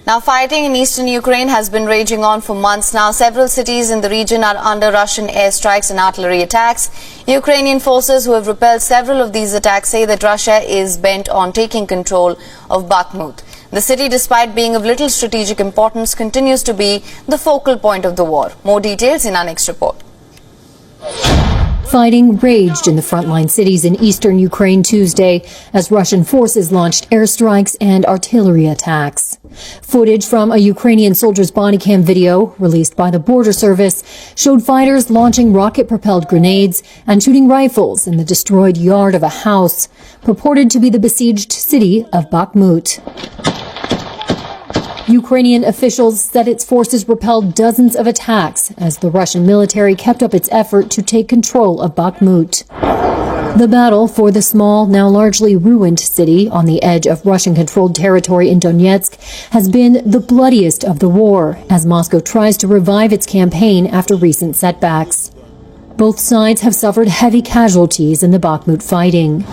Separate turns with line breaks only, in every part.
Now, fighting in eastern Ukraine has been raging on for months now. Several cities in the region are under Russian airstrikes and artillery attacks. Ukrainian forces who have repelled several of these attacks say that Russia is bent on taking control of BAKHMUT. The city, despite being of little strategic importance, continues to be the focal point of the war. More details in our next report.
Fighting raged in the frontline cities in eastern Ukraine Tuesday as Russian forces launched airstrikes and artillery attacks. Footage from a Ukrainian soldier's body cam video, released by the Border Service, showed fighters launching rocket-propelled grenades and shooting rifles in the destroyed yard of a house, purported to be the besieged city of Bakhmut. Ukrainian officials said its forces repelled dozens of attacks as the Russian military kept up its effort to take control of Bakhmut. The battle for the small, now largely ruined city on the edge of Russian-controlled territory in Donetsk has been the bloodiest of the war as Moscow tries to revive its campaign after recent setbacks. Both sides have suffered heavy casualties in the Bakhmut fighting.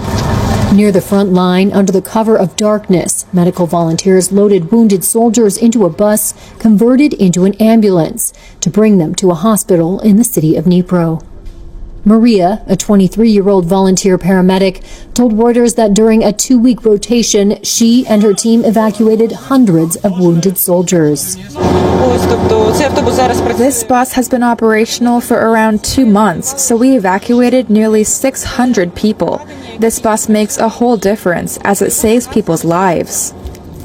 Near the front line, under the cover of darkness, medical volunteers loaded wounded soldiers into a bus converted into an ambulance to bring them to a hospital in the city of Dnipro. Maria, a 23-year-old volunteer paramedic, told Reuters that during a 2-week rotation, she and her team evacuated hundreds of wounded soldiers.
This bus has been operational for around 2 months, so we evacuated nearly 600 people. This bus makes a whole difference as it saves people's lives.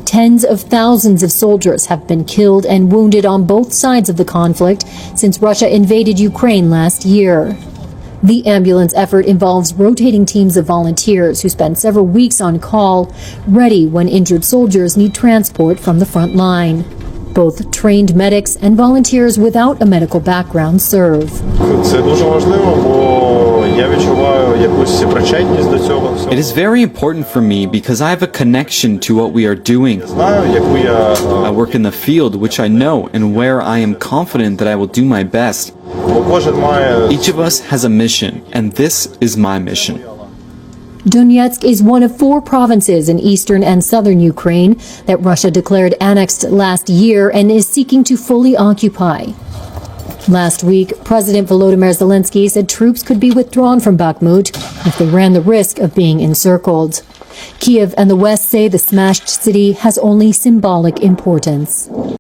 Tens of thousands of soldiers have been killed and wounded on both sides of the conflict since Russia invaded Ukraine last year. The ambulance effort involves rotating teams of volunteers who spend several weeks on call, ready when injured soldiers need transport from the front line. Both trained medics and volunteers without a medical background serve.
It is very important for me because I have a connection to what we are doing. I work in the field, which I know, and where I am confident that I will do my best. Each of us has a mission, and this is my mission.
Donetsk is one of 4 provinces in eastern and southern Ukraine that Russia declared annexed last year and is seeking to fully occupy. Last week, President Volodymyr Zelensky said troops could be withdrawn from Bakhmut if they ran the risk of being encircled. Kiev and the West say the smashed city has only symbolic importance.